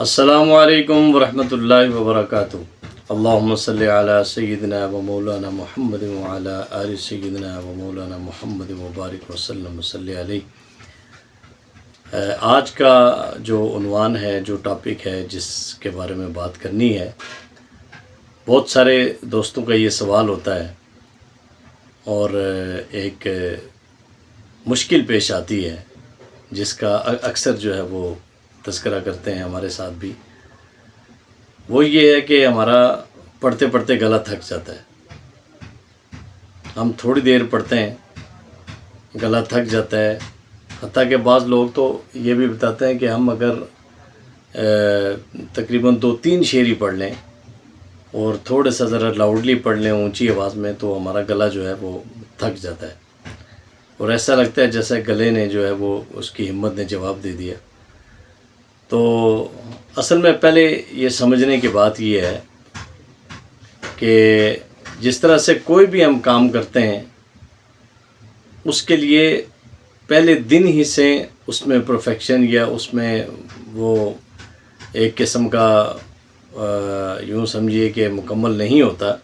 السلام علیکم ورحمۃ اللہ وبرکاتہ۔ اللہم صلی علی سیدنا و مولانا محمد وعلی آل سیدنا و مولانا محمد وبارک وسلم صلی علیہ۔ آج کا جو عنوان ہے، جو ٹاپک ہے جس کے بارے میں بات کرنی ہے، بہت سارے دوستوں کا یہ سوال ہوتا ہے اور ایک مشکل پیش آتی ہے جس کا اکثر جو ہے وہ تذکرہ کرتے ہیں ہمارے ساتھ بھی۔ وہ یہ ہے کہ ہمارا پڑھتے پڑھتے گلا تھک جاتا ہے۔ ہم تھوڑی دیر پڑھتے ہیں، گلا تھک جاتا ہے، حتیٰ کہ بعض لوگ تو یہ بھی بتاتے ہیں کہ ہم اگر تقریباً 2-3 شعر ہی پڑھ لیں اور تھوڑے سا ذرا لاؤڈلی پڑھ لیں اونچی آواز میں، تو ہمارا گلا جو ہے وہ تھک جاتا ہے اور ایسا لگتا ہے جیسے گلے نے جو ہے وہ اس کی ہمت نے جواب دے دیا۔ تو اصل میں پہلے یہ سمجھنے کی بات یہ ہے کہ جس طرح سے کوئی بھی ہم کام کرتے ہیں، اس کے لیے پہلے دن ہی سے اس میں پرفیکشن یا اس میں وہ ایک قسم کا یوں سمجھیے کہ مکمل نہیں ہوتا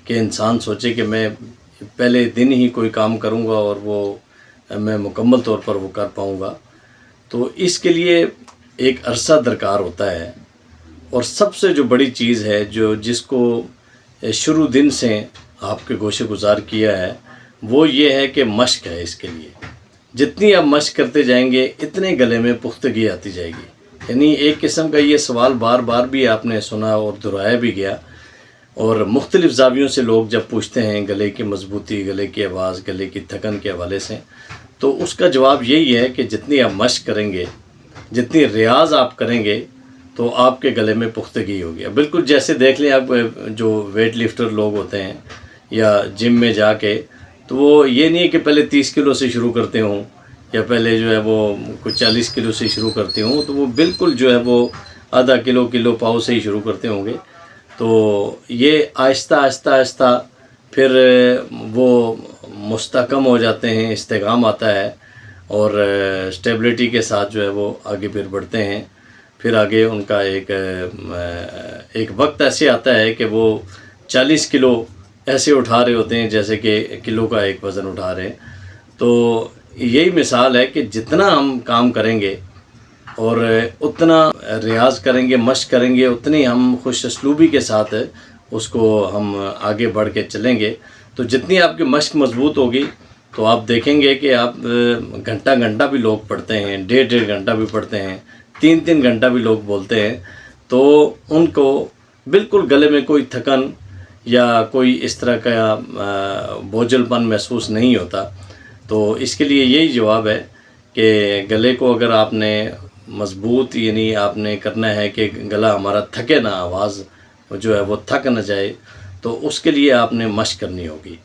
کہ انسان سوچے کہ میں پہلے دن ہی کوئی کام کروں گا اور وہ میں مکمل طور پر وہ کر پاؤں گا۔ تو اس کے لیے ایک عرصہ درکار ہوتا ہے، اور سب سے جو بڑی چیز ہے جس کو شروع دن سے آپ کے گوشے گزار کیا ہے، وہ یہ ہے کہ مشق ہے۔ اس کے لیے جتنی آپ مشق کرتے جائیں گے اتنے گلے میں پختگی آتی جائے گی۔ یعنی ایک قسم کا یہ سوال بار بار بھی آپ نے سنا اور دہرایا بھی گیا، اور مختلف زاویوں سے لوگ جب پوچھتے ہیں گلے کی مضبوطی، گلے کی آواز، گلے کی تھکن کے حوالے سے، تو اس کا جواب یہی ہے کہ جتنی آپ مشق کریں گے، جتنی ریاض آپ کریں گے، تو آپ کے گلے میں پختگی ہوگی۔ بالکل جیسے دیکھ لیں آپ جو ویٹ لفٹر لوگ ہوتے ہیں یا جم میں جا کے، تو وہ یہ نہیں ہے کہ پہلے 30 کلو سے شروع کرتے ہوں یا پہلے جو ہے وہ کچھ 40 کلو سے شروع کرتے ہوں، تو وہ بالکل جو ہے وہ آدھا کلو پاؤ سے ہی شروع کرتے ہوں گے۔ تو یہ آہستہ آہستہ آہستہ پھر وہ مستحکم ہو جاتے ہیں، استحکام آتا ہے، اور اسٹیبلٹی کے ساتھ جو ہے وہ آگے پھر بڑھتے ہیں۔ پھر آگے ان کا ایک وقت ایسے آتا ہے کہ وہ 40 کلو ایسے اٹھا رہے ہوتے ہیں جیسے کہ کلو کا ایک وزن اٹھا رہے ہیں۔ تو یہی مثال ہے کہ جتنا ہم کام کریں گے اور اتنا ریاض کریں گے، مشق کریں گے، اتنی ہم خوش اسلوبی کے ساتھ اس کو ہم آگے بڑھ کے چلیں گے۔ تو جتنی آپ کی مشق مضبوط ہوگی، تو آپ دیکھیں گے کہ آپ گھنٹہ بھی لوگ پڑھتے ہیں، 1.5 گھنٹہ بھی پڑھتے ہیں، 3 گھنٹہ بھی لوگ بولتے ہیں، تو ان کو بالکل گلے میں کوئی تھکن یا کوئی اس طرح کا بوجھل پن محسوس نہیں ہوتا۔ تو اس کے لیے یہی جواب ہے کہ گلے کو اگر آپ نے مضبوط، یعنی آپ نے کرنا ہے کہ گلا ہمارا تھکے نہ، آواز جو ہے وہ تھک نہ جائے، تو اس کے لیے آپ نے مشق کرنی ہوگی۔